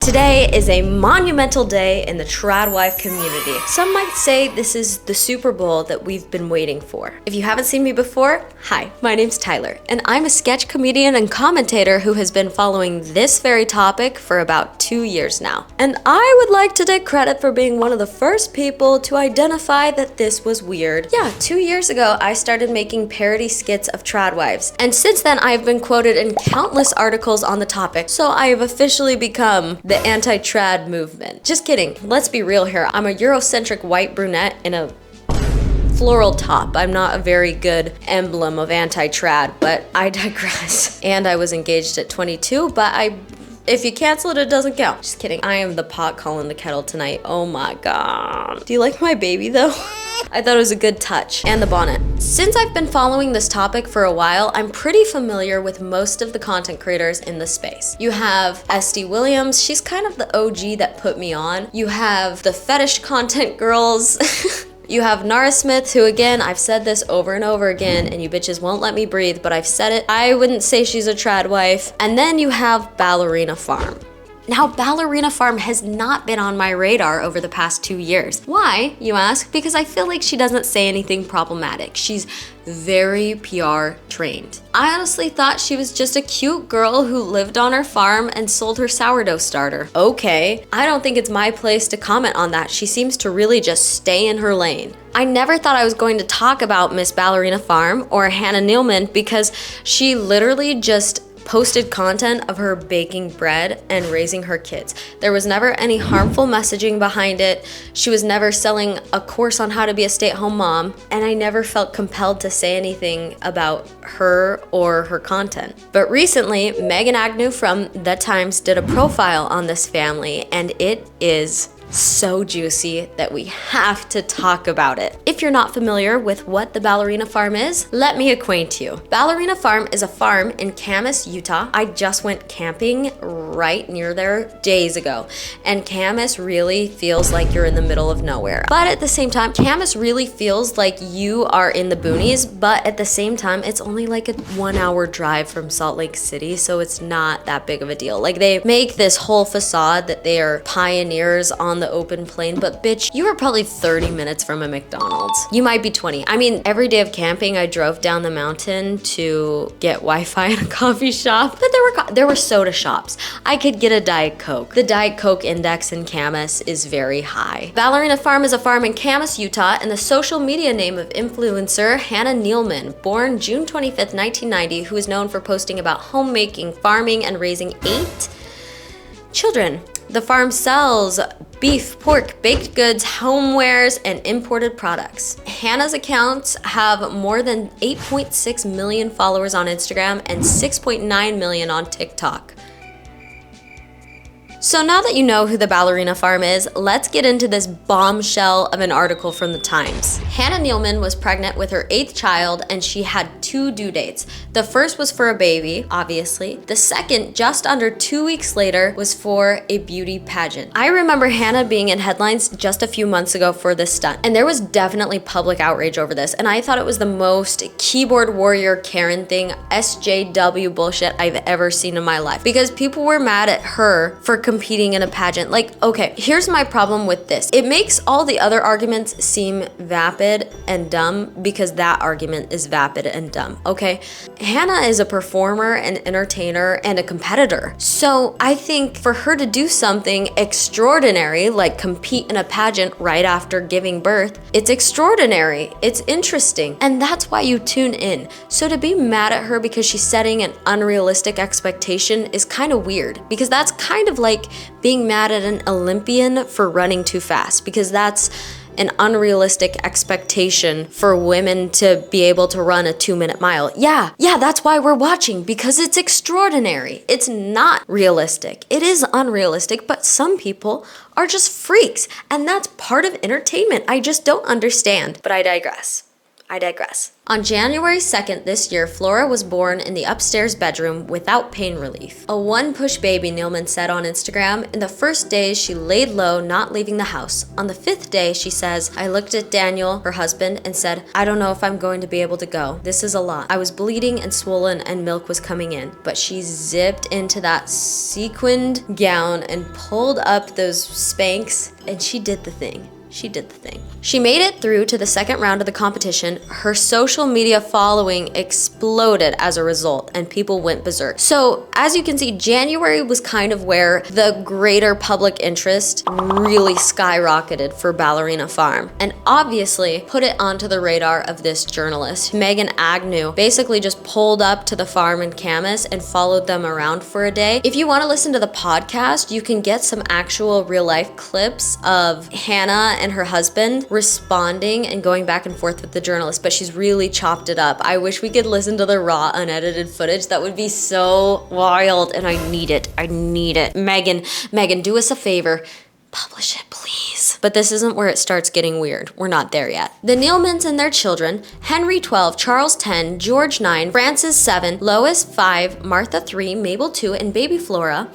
Today is a monumental day in the Tradwife community. Some might say this is the Super Bowl that we've been waiting for. If you haven't seen me before, hi, my name's Tyler, and I'm a sketch comedian and commentator who has been following this very topic for about 2 years now. And I would like to take credit for being one of the first people to identify that this was weird. Yeah, 2 years ago, I started making parody skits of Tradwives, and since then I have been quoted in countless articles on the topic, so I have officially become the anti-trad movement. Just kidding, let's be real here. I'm a Eurocentric white brunette in a floral top. I'm not a very good emblem of anti-trad, but I digress. And I was engaged at 22, but if you cancel it, it doesn't count. Just kidding. I am the pot calling the kettle tonight. Oh my god. Do you like my baby though? I thought it was a good touch. And the bonnet. Since I've been following this topic for a while, I'm pretty familiar with most of the content creators in the space. You have SD Williams, she's kind of the OG that put me on. You have the fetish content girls. You have Nara Smith, who again, I've said this over and over again, and you bitches won't let me breathe, but I've said it. I wouldn't say she's a trad wife. And then you have Ballerina Farm. Now, Ballerina Farm has not been on my radar over the past 2 years. Why, you ask? Because I feel like she doesn't say anything problematic. She's very PR trained. I honestly thought she was just a cute girl who lived on her farm and sold her sourdough starter. Okay, I don't think it's my place to comment on that. She seems to really just stay in her lane. I never thought I was going to talk about Miss Ballerina Farm or Hannah Neeleman because she literally just posted content of her baking bread and raising her kids. There was never any harmful messaging behind it. She was never selling a course on how to be a stay-at-home mom, and I never felt compelled to say anything about her or her content. But recently, Megan Agnew from The Times did a profile on this family, and it is so juicy that we have to talk about it. If you're not familiar with what the Ballerina Farm is, let me acquaint you. Ballerina Farm is a farm in Camas, Utah. I just went camping right near there days ago, and Camas really feels like you're in the middle of nowhere. But at the same time, Camas really feels like you are in the boonies, but at the same time, it's only like a 1 hour drive from Salt Lake City, so it's not that big of a deal. Like, they make this whole facade that they are pioneers on the open plain, but bitch, you are probably 30 minutes from a McDonald's. You might be 20. I mean, every day of camping, I drove down the mountain to get Wi-Fi at a coffee shop, but there were soda shops. I could get a Diet Coke. The Diet Coke index in Camas is very high. Ballerina Farm is a farm in Camas, Utah, and the social media name of influencer Hannah Neeleman, born June 25th, 1990, who is known for posting about homemaking, farming, and raising 8 children. The farm sells beef, pork, baked goods, homewares, and imported products. Hannah's accounts have more than 8.6 million followers on Instagram and 6.9 million on TikTok. So now that you know who the Ballerina Farm is, let's get into this bombshell of an article from The Times. Hannah Neeleman was pregnant with her 8th child, and she had 2 due dates. The first was for a baby, obviously. The second, just under 2 weeks later, was for a beauty pageant. I remember Hannah being in headlines just a few months ago for this stunt, and there was definitely public outrage over this, and I thought it was the most keyboard warrior Karen thing, SJW bullshit I've ever seen in my life, because people were mad at her for competing in a pageant. Like, okay, here's my problem with this. It makes all the other arguments seem vapid and dumb because that argument is vapid and dumb, okay? Hannah is a performer, an entertainer, and a competitor. So I think for her to do something extraordinary, like compete in a pageant right after giving birth, it's extraordinary, it's interesting, and that's why you tune in. So to be mad at her because she's setting an unrealistic expectation is kind of weird, because that's kind of like being mad at an Olympian for running too fast, because that's an unrealistic expectation for women to be able to run a 2-minute mile. Yeah, that's why we're watching, because it's extraordinary. It's not realistic. It is unrealistic, but some people are just freaks, and that's part of entertainment. I just don't understand, but I digress. I digress. On January 2nd this year, Flora was born in the upstairs bedroom without pain relief. A one-push baby, Neeleman said on Instagram. In the first days, she laid low, not leaving the house. On the 5th day, she says, I looked at Daniel, her husband, and said, I don't know if I'm going to be able to go. This is a lot. I was bleeding and swollen and milk was coming in. But she zipped into that sequined gown and pulled up those Spanx, and she did the thing. She did the thing. She made it through to the second round of the competition. Her social media following exploded as a result, and people went berserk. So, as you can see, January was kind of where the greater public interest really skyrocketed for Ballerina Farm, and obviously put it onto the radar of this journalist. Megan Agnew basically just pulled up to the farm in Camas and followed them around for a day. If you want to listen to the podcast, you can get some actual real-life clips of Hannah and her husband responding and going back and forth with the journalist, but she's really chopped it up. I wish we could listen to the raw, unedited footage. That would be so wild, and I need it. I need it. Megan, do us a favor. Publish it, please. But this isn't where it starts getting weird. We're not there yet. The Neelemans and their children, Henry 12, Charles 10, George 9, Francis 7, Lois 5, Martha 3, Mabel 2, and baby Flora,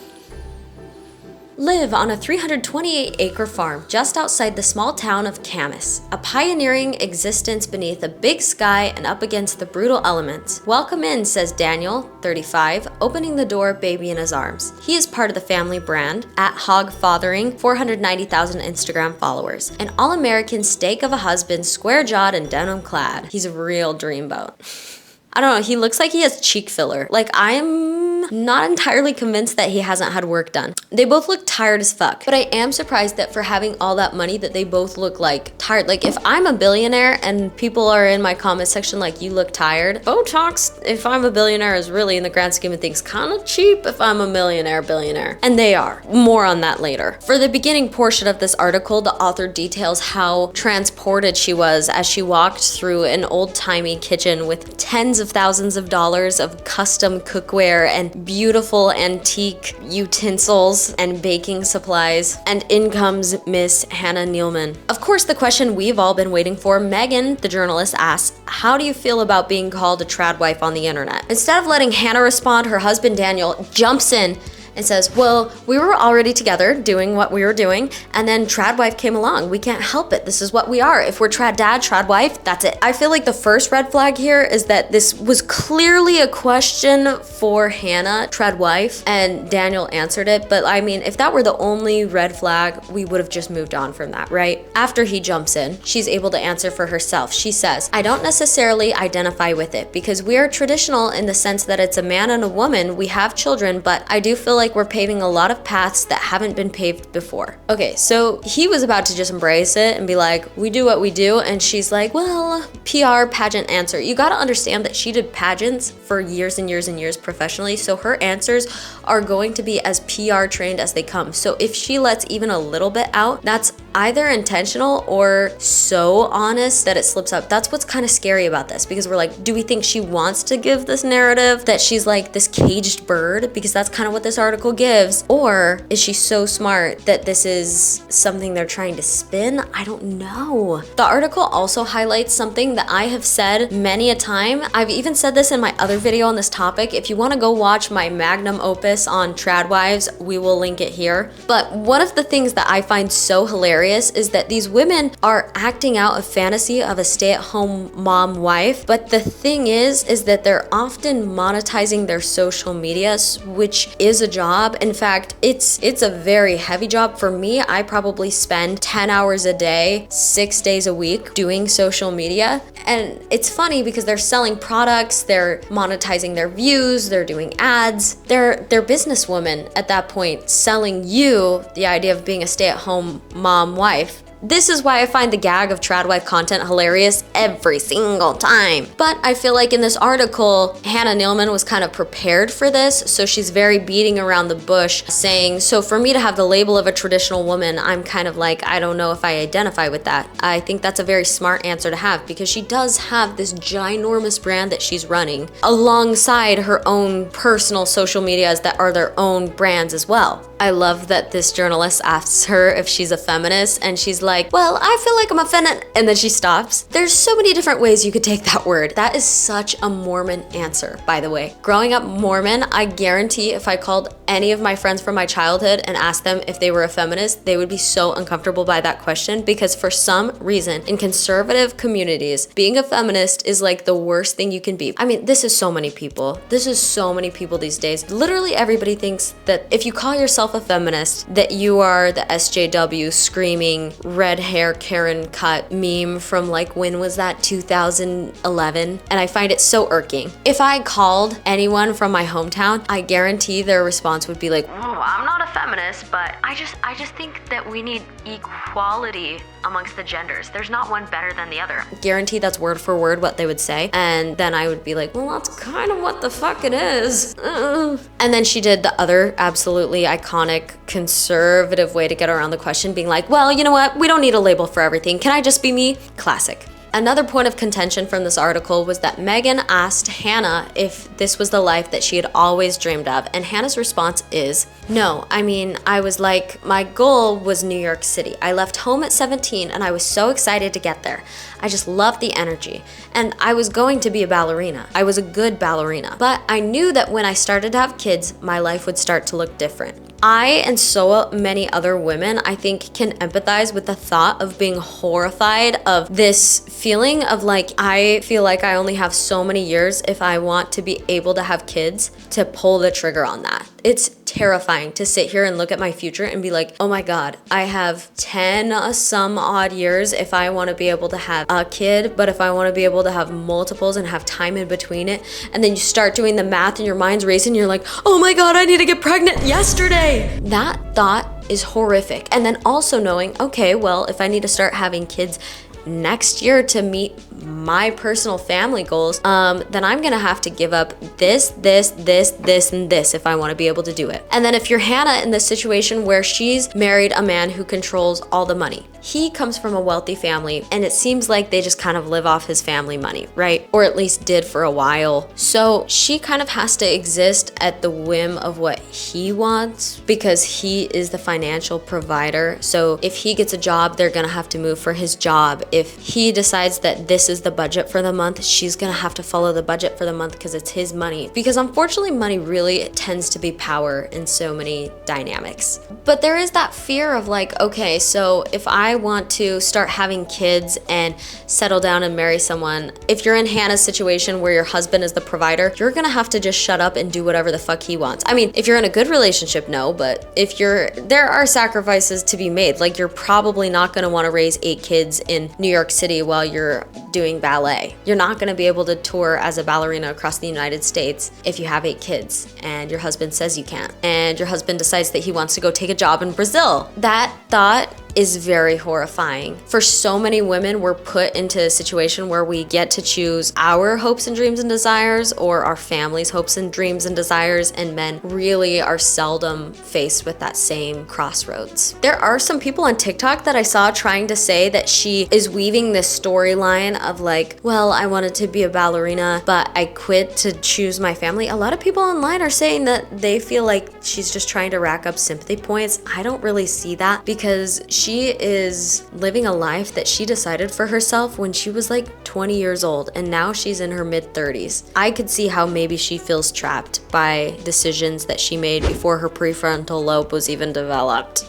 live on a 328-acre farm just outside the small town of Camas, a pioneering existence beneath a big sky and up against the brutal elements. Welcome in, says Daniel, 35, opening the door, baby in his arms. He is part of the family brand, at Hog Fathering, 490,000 Instagram followers. An all-American steak of a husband, square-jawed and denim-clad. He's a real dreamboat. I don't know, he looks like he has cheek filler. Like, I'm not entirely convinced that he hasn't had work done. They both look tired as fuck, but I am surprised that for having all that money that they both look like tired. Like, if I'm a billionaire and people are in my comment section like, you look tired, Botox, if I'm a billionaire, is really, in the grand scheme of things, kind of cheap if I'm a billionaire. And they are. More on that later. For the beginning portion of this article, the author details how transported she was as she walked through an old-timey kitchen with tens of thousands of dollars of custom cookware and beautiful antique utensils and baking supplies. And in comes Miss Hannah Neeleman. Of course, the question we've all been waiting for, Megan, the journalist, asks, how do you feel about being called a tradwife on the internet? Instead of letting Hannah respond, her husband Daniel jumps in and says, well, we were already together doing what we were doing, and then Tradwife came along. We can't help it. This is what we are. If we're trad dad, Tradwife, that's it. I feel like the first red flag here is that this was clearly a question for Hannah, Tradwife, and Daniel answered it. But I mean, if that were the only red flag, we would have just moved on from that, right? After he jumps in, she's able to answer for herself. She says, I don't necessarily identify with it because we are traditional in the sense that it's a man and a woman. We have children, but I do feel like we're paving a lot of paths that haven't been paved before. Okay, so he was about to just embrace it and be like, we do what we do. And she's like, well, PR pageant answer. You gotta understand that she did pageants for years and years and years professionally. So her answers are going to be as PR trained as they come. So if she lets even a little bit out, that's either intentional or so honest that it slips up. That's what's kind of scary about this, because we're like, do we think she wants to give this narrative that she's like this caged bird? Because that's kind of what this article gives. Or is she so smart that this is something they're trying to spin? I don't know. The article also highlights something that I have said many a time. I've even said this in my other video on this topic. If you want to go watch my magnum opus on tradwives, we will link it here. But one of the things that I find so hilarious is that these women are acting out a fantasy of a stay-at-home mom wife, but the thing is that they're often monetizing their social media, which is a job. In fact, it's a very heavy job. For me, I probably spend 10 hours a day, 6 days a week doing social media. And it's funny because they're selling products, they're monetizing their views, they're doing ads. They're businesswomen at that point, selling you the idea of being a stay-at-home mom wife. This is why I find the gag of tradwife content hilarious every single time. But I feel like in this article, Hannah Neeleman was kind of prepared for this, so she's very beating around the bush, saying, so for me to have the label of a traditional woman, I'm kind of like, I don't know if I identify with that. I think that's a very smart answer to have, because she does have this ginormous brand that she's running alongside her own personal social medias that are their own brands as well. I love that this journalist asks her if she's a feminist, and she's like, like, well, I feel like I'm offended, and then she stops. There's so many different ways you could take that word. That is such a Mormon answer, by the way. Growing up Mormon, I guarantee if I called any of my friends from my childhood and asked them if they were a feminist, they would be so uncomfortable by that question, because for some reason in conservative communities, being a feminist is like the worst thing you can be. I mean, this is so many people. This is so many people these days. Literally everybody thinks that if you call yourself a feminist, that you are the SJW screaming red hair Karen cut meme from like, when was that, 2011? And I find it so irking. If I called anyone from my hometown, I guarantee their response would be like, oh, I'm not a feminist, but I just think that we need equality amongst the genders. There's not one better than the other. Guarantee that's word for word what they would say. And then I would be like, well, that's kind of what the fuck it is. And then she did the other absolutely iconic conservative way to get around the question, being like, well, you know what? We don't need a label for everything. Can I just be me? Classic. Another point of contention from this article was that Megan asked Hannah if this was the life that she had always dreamed of, and Hannah's response is, no, I mean, I was like, my goal was New York City. I left home at 17 and I was so excited to get there. I just loved the energy. And I was going to be a ballerina. I was a good ballerina. But I knew that when I started to have kids, my life would start to look different. I and so many other women, I think, can empathize with the thought of being horrified of this feeling of like, I feel like I only have so many years if I want to be able to have kids to pull the trigger on that. It's terrifying to sit here and look at my future and be like, oh my God, I have 10 some odd years if I want to be able to have a kid, but if I want to be able to have multiples and have time in between it, and then you start doing the math and your mind's racing, you're like, oh my God, I need to get pregnant yesterday. That thought is horrific. And then also knowing, okay, well, if I need to start having kids next year to meet my personal family goals, then I'm gonna have to give up this, and this if I want to be able to do it. And then if you're Hannah in this situation where she's married a man who controls all the money, he comes from a wealthy family, and it seems like they just kind of live off his family money, right? Or at least did for a while. So she kind of has to exist at the whim of what he wants because he is the financial provider. So if he gets a job, they're gonna have to move for his job. If he decides that this is the budget for the month, she's gonna have to follow the budget for the month because it's his money. Because unfortunately, money really tends to be power in so many dynamics. But there is that fear of like, okay, so if I want to start having kids and settle down and marry someone, if you're in Hannah's situation where your husband is the provider, you're gonna have to just shut up and do whatever the fuck he wants. I mean, if you're in a good relationship, no, but if there are sacrifices to be made. Like, you're probably not gonna wanna raise 8 kids in New York City while you're doing ballet. You're not gonna be able to tour as a ballerina across the United States if you have 8 kids and your husband says you can't, and your husband decides that he wants to go take a job in Brazil. That thought is very horrifying. For so many women, we're put into a situation where we get to choose our hopes and dreams and desires or our family's hopes and dreams and desires, and men really are seldom faced with that same crossroads. There are some people on TikTok that I saw trying to say that she is weaving this storyline of like, well, I wanted to be a ballerina, but I quit to choose my family. A lot of people online are saying that they feel like she's just trying to rack up sympathy points. I don't really see that, because she is living a life that she decided for herself when she was like 20 years old, and now she's in her mid-30s. I could see how maybe she feels trapped by decisions that she made before her prefrontal lobe was even developed.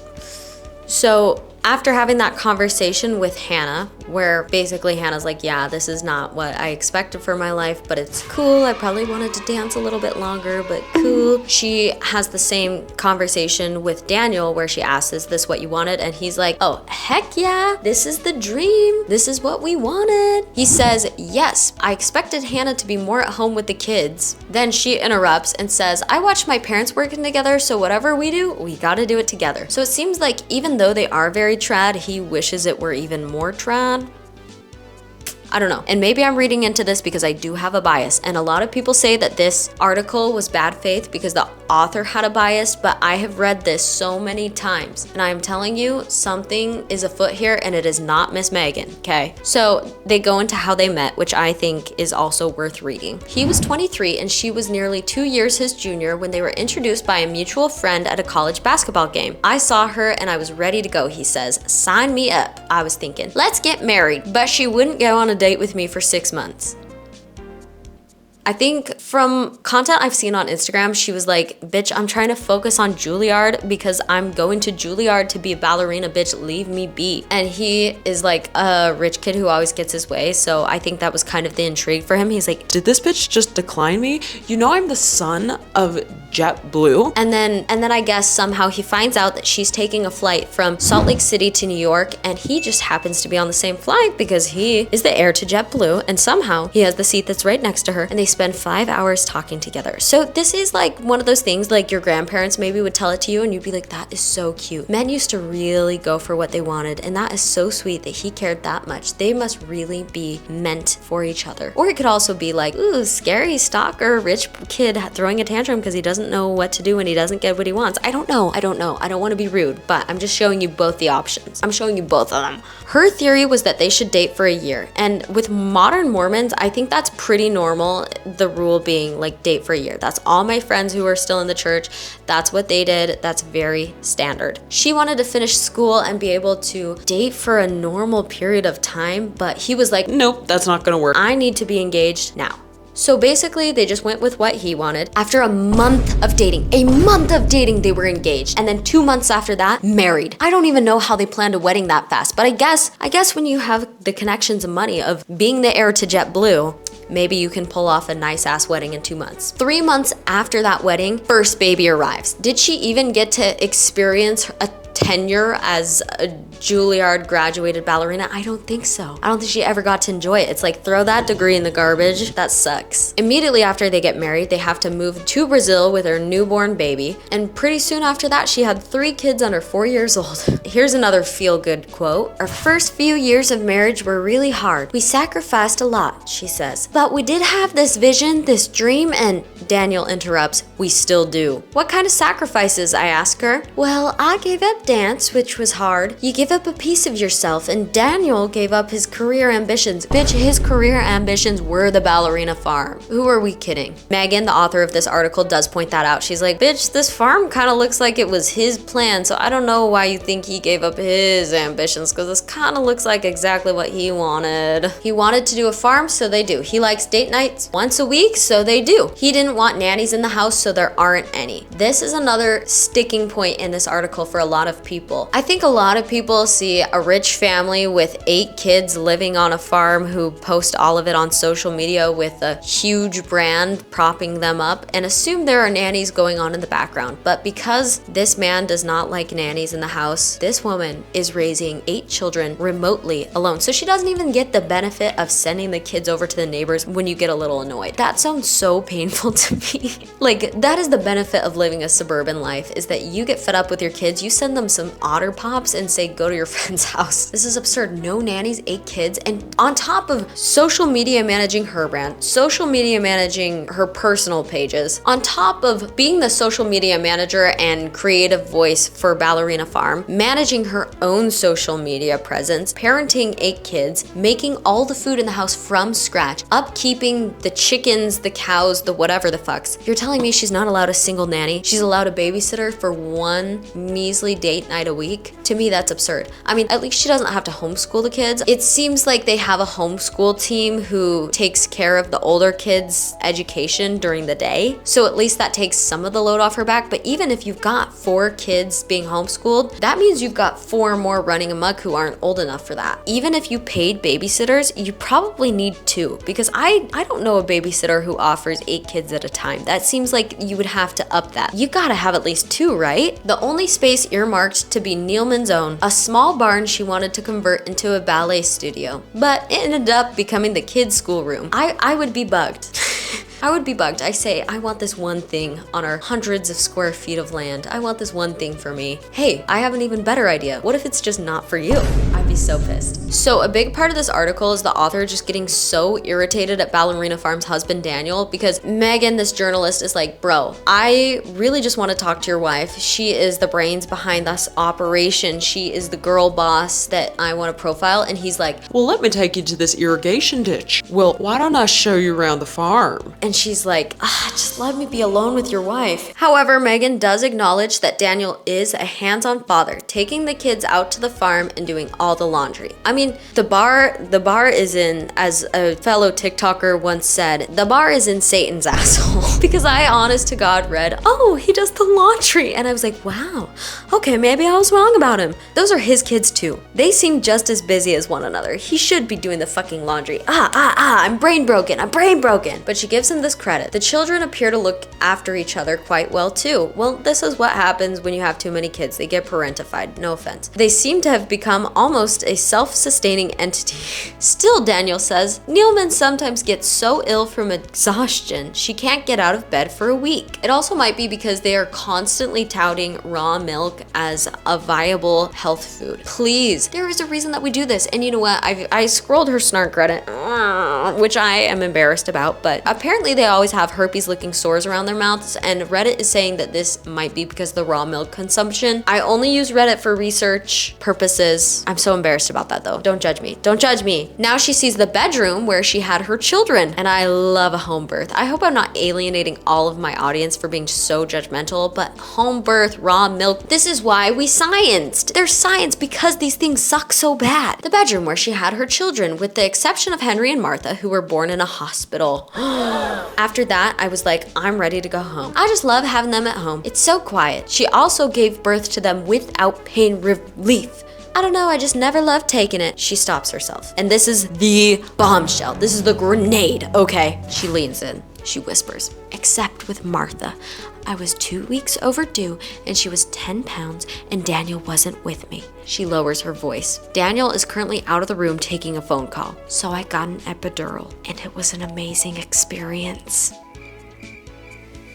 So after having that conversation with Hannah, where basically Hannah's like, yeah, this is not what I expected for my life, but it's cool. I probably wanted to dance a little bit longer, but cool. She has the same conversation with Daniel where she asks, is this what you wanted? And he's like, oh, heck yeah, this is the dream. This is what we wanted. He says, yes, I expected Hannah to be more at home with the kids. Then she interrupts and says, I watched my parents working together, so whatever we do, we gotta do it together. So it seems like even though they are very trad, he wishes it were even more trad. I don't know. And maybe I'm reading into this because I do have a bias. And a lot of people say that this article was bad faith because the author had a bias, but I have read this so many times, and I'm telling you, something is afoot here, and it is not Miss Megan, okay? So they go into how they met, which I think is also worth reading. He was 23 and she was nearly 2 years his junior when they were introduced by a mutual friend at a college basketball game. I saw her and I was ready to go, he says. Sign me up. I was thinking, let's get married, but she wouldn't go on a date with me for 6 months. I think from content I've seen on Instagram, she was like, bitch, I'm trying to focus on Juilliard because I'm going to Juilliard to be a ballerina, bitch, leave me be. And he is like a rich kid who always gets his way, so I think that was kind of the intrigue for him. He's like, did this bitch just decline me? You know I'm the son of JetBlue? And then I guess somehow he finds out that she's taking a flight from Salt Lake City to New York, and he just happens to be on the same flight because he is the heir to JetBlue, and somehow he has the seat that's right next to her, and they spend 5 hours talking together. So this is like one of those things like your grandparents maybe would tell it to you and you'd be like, that is so cute. Men used to really go for what they wanted, and that is so sweet that he cared that much. They must really be meant for each other. Or it could also be like, ooh, scary stalker, rich kid throwing a tantrum because he doesn't know what to do when he doesn't get what he wants. I don't know. I don't want to be rude, but I'm just showing you both the options. I'm showing you both of them. Her theory was that they should date for a year. And with modern Mormons, I think that's pretty normal. The rule being like date for a year. That's all my friends who are still in the church. That's what they did. That's very standard. She wanted to finish school and be able to date for a normal period of time, but he was like, nope, that's not gonna work. I need to be engaged now. So basically, they just went with what he wanted. After a month of dating, they were engaged. And then 2 months after that, married. I don't even know how they planned a wedding that fast, but I guess when you have the connections and money of being the heir to JetBlue, maybe you can pull off a nice ass wedding in 2 months. 3 months after that wedding, first baby arrives. Did she even get to experience a tenure as a Juilliard graduated ballerina? I don't think so. I don't think she ever got to enjoy it. It's like, throw that degree in the garbage. That sucks. Immediately after they get married, they have to move to Brazil with her newborn baby. And pretty soon after that, she had 3 kids under 4 years old. Here's another feel-good quote. Our first few years of marriage were really hard. We sacrificed a lot, she says. But we did have this vision, this dream, and Daniel interrupts, we still do. What kind of sacrifices? I ask her. Well, I gave up dance, which was hard. You give up a piece of yourself, and Daniel gave up his career ambitions. Bitch, his career ambitions were the Ballerina Farm. Who are we kidding? Megan, the author of this article, does point that out. She's like, bitch, this farm kind of looks like it was his plan, so I don't know why you think he gave up his ambitions, because this kind of looks like exactly what he wanted. He wanted to do a farm, so they do. He likes date nights once a week, so they do. He didn't want nannies in the house, so there aren't any. This is another sticking point in this article for a lot of people. I think a lot of people see a rich family with 8 kids living on a farm who post all of it on social media with a huge brand propping them up and assume there are nannies going on in the background. But because this man does not like nannies in the house, this woman is raising 8 children remotely alone. So she doesn't even get the benefit of sending the kids over to the neighbors when you get a little annoyed. That sounds so painful to me. Like, that is the benefit of living a suburban life, is that you get fed up with your kids, you send them some Otter Pops and say, go to your friend's house. This is absurd. No nannies, 8 kids, and on top of social media managing her brand, social media managing her personal pages, on top of being the social media manager and creative voice for Ballerina Farm, managing her own social media presence, parenting 8 kids, making all the food in the house from scratch, upkeeping the chickens, the cows, the whatever the fucks. You're telling me she's not allowed a single nanny? She's allowed a babysitter for one measly date night a week? To me, that's absurd. I mean, at least she doesn't have to homeschool the kids. It seems like they have a homeschool team who takes care of the older kids' education during the day. So at least that takes some of the load off her back. But even if you've got 4 kids being homeschooled, that means you've got 4 more running amok who aren't old enough for that. Even if you paid babysitters, you probably need 2, because I don't know a babysitter who offers 8 kids at a time. That seems like you would have to up that. You gotta have at least 2, right? The only space earmarked to be Neeleman's own, a small barn she wanted to convert into a ballet studio, but it ended up becoming the kids' schoolroom. I would be bugged. I would be bugged. I say, I want this one thing on our hundreds of square feet of land. I want this one thing for me. Hey, I have an even better idea. What if it's just not for you? I'd be so pissed. So a big part of this article is the author just getting so irritated at Ballerina Farm's husband, Daniel, because Megan, this journalist, is like, bro, I really just want to talk to your wife. She is the brains behind this operation. She is the girl boss that I want to profile. And he's like, well, let me take you to this irrigation ditch. Well, why don't I show you around the farm? And she's like, just let me be alone with your wife. However, Megan does acknowledge that Daniel is a hands-on father, taking the kids out to the farm and doing all the laundry. I mean, the bar is in, as a fellow TikToker once said, the bar is in Satan's asshole. Because I, honest to God, read, oh, he does the laundry. And I was like, wow, okay, maybe I was wrong about him. Those are his kids too. They seem just as busy as one another. He should be doing the fucking laundry. I'm brain broken. But she gives him this credit. The children appear to look after each other quite well too. Well, this is what happens when you have too many kids. They get parentified, no offense. They seem to have become almost a self-sustaining entity. Still, Daniel says, Neeleman sometimes gets so ill from exhaustion, she can't get out of bed for a week. It also might be because they are constantly touting raw milk as a viable health food. Please, there is a reason that we do this. And you know what? I scrolled her snark Reddit, which I am embarrassed about, but apparently they always have herpes-looking sores around their mouths, and Reddit is saying that this might be because of the raw milk consumption. I only use Reddit for research purposes. I'm so embarrassed about that though. Don't judge me. Don't judge me. Now she sees the bedroom where she had her children, and I love a home birth. I hope I'm not alienating all of my audience for being so judgmental, but home birth, raw milk, this is why we scienced. There's science because these things suck so bad. The bedroom where she had her children, with the exception of Henry and Martha, who were born in a hospital. After that, I was like, I'm ready to go home. I just love having them at home. It's so quiet. She also gave birth to them without pain relief. I don't know, I just never loved taking it. She stops herself. And this is the bombshell. This is the grenade, okay? She leans in. She whispers, except with Martha. I was 2 weeks overdue and she was 10 pounds and Daniel wasn't with me. She lowers her voice. Daniel is currently out of the room taking a phone call. So I got an epidural and it was an amazing experience.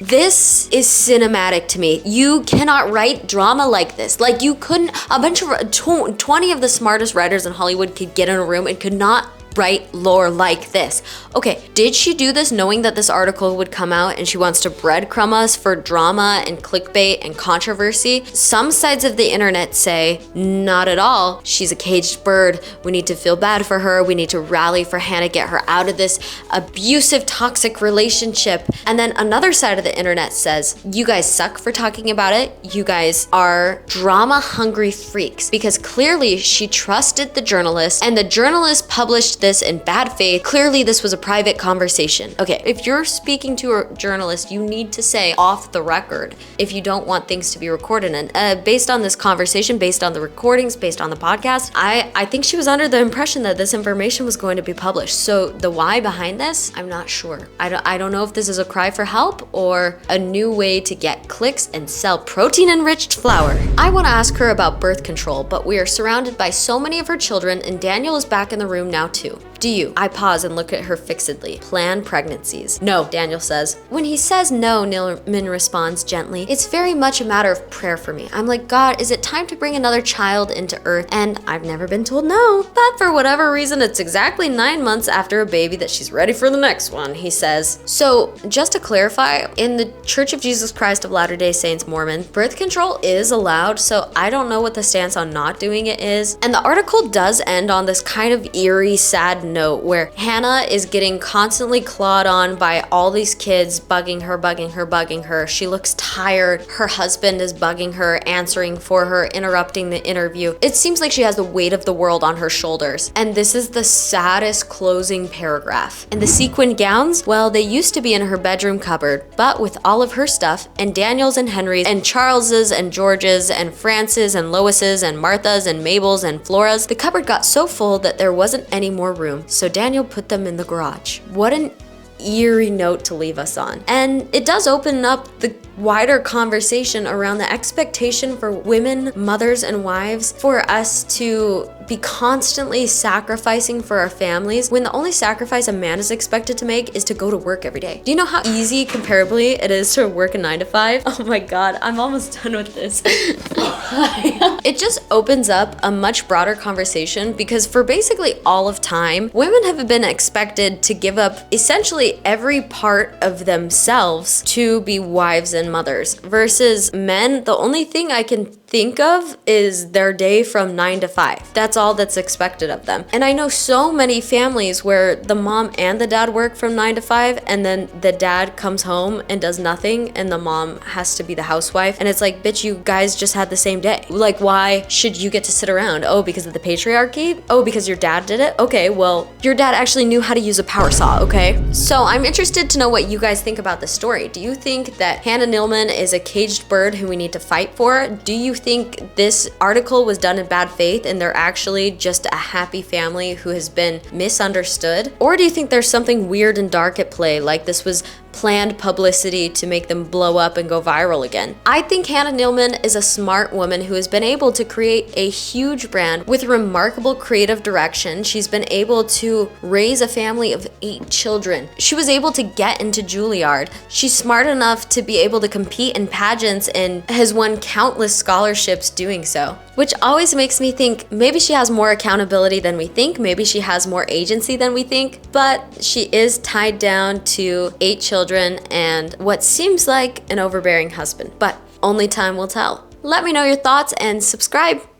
This is cinematic to me. You cannot write drama like this. Like you couldn't, a bunch of 20 of the smartest writers in Hollywood could get in a room and could not write lore like this. Okay, did she do this knowing that this article would come out and she wants to breadcrumb us for drama and clickbait and controversy? Some sides of the internet say, not at all. She's a caged bird. We need to feel bad for her. We need to rally for Hannah, get her out of this abusive, toxic relationship. And then another side of the internet says, you guys suck for talking about it. You guys are drama-hungry freaks, because clearly she trusted the journalist and the journalist published this in bad faith. Clearly this was a private conversation. Okay, if you're speaking to a journalist, you need to say off the record if you don't want things to be recorded. And based on this conversation, based on the recordings, based on the podcast, I think she was under the impression that this information was going to be published. So the why behind this, I'm not sure. I don't know if this is a cry for help or a new way to get clicks and sell protein-enriched flour. I want to ask her about birth control, but we are surrounded by so many of her children and Daniel is back in the room now too. Do you? I pause and look at her fixedly. Plan pregnancies. No, Daniel says. When he says no, Neeleman responds gently, it's very much a matter of prayer for me. I'm like, God, is it time to bring another child into earth? And I've never been told no. But for whatever reason, it's exactly 9 months after a baby that she's ready for the next one, he says. So just to clarify, in the Church of Jesus Christ of Latter-day Saints Mormon, birth control is allowed, so I don't know what the stance on not doing it is. And the article does end on this kind of eerie, sad note where Hannah is getting constantly clawed on by all these kids bugging her. She looks tired. Her husband is bugging her, answering for her, interrupting the interview. It seems like she has the weight of the world on her shoulders. And this is the saddest closing paragraph. And the sequin gowns, well, they used to be in her bedroom cupboard, but with all of her stuff, and Daniel's and Henry's, and Charles's and George's, and France's and Lois's, and Martha's and Mabel's and Flora's, the cupboard got so full that there wasn't any more room. So Daniel put them in the garage. What an eerie note to leave us on. And it does open up the wider conversation around the expectation for women, mothers, and wives for us to be constantly sacrificing for our families when the only sacrifice a man is expected to make is to go to work every day? Do you know how easy comparably it is to work a 9 to 5? Oh my god, I'm almost done with this. It just opens up a much broader conversation because for basically all of time, women have been expected to give up essentially every part of themselves to be wives and mothers versus men. The only thing I can think of is their day from 9 to 5. That's all that's expected of them. And I know so many families where the mom and the dad work from 9 to 5 and then the dad comes home and does nothing and the mom has to be the housewife. And it's like, bitch, you guys just had the same day. Like, why should you get to sit around? Oh, because of the patriarchy? Oh, because your dad did it? Okay, well, your dad actually knew how to use a power saw, okay? So I'm interested to know what you guys think about this story. Do you think that Hannah Neeleman is a caged bird who we need to fight for? Do you think this article was done in bad faith and they're actually just a happy family who has been misunderstood? Or do you think there's something weird and dark at play, like this was planned publicity to make them blow up and go viral again? I think Hannah Neeleman is a smart woman who has been able to create a huge brand with remarkable creative direction. She's been able to raise a family of 8 children. She was able to get into Juilliard. She's smart enough to be able to compete in pageants and has won countless scholarships doing so, which always makes me think maybe she has more accountability than we think, maybe she has more agency than we think, but she is tied down to 8 children and what seems like an overbearing husband, but only time will tell. Let me know your thoughts and subscribe.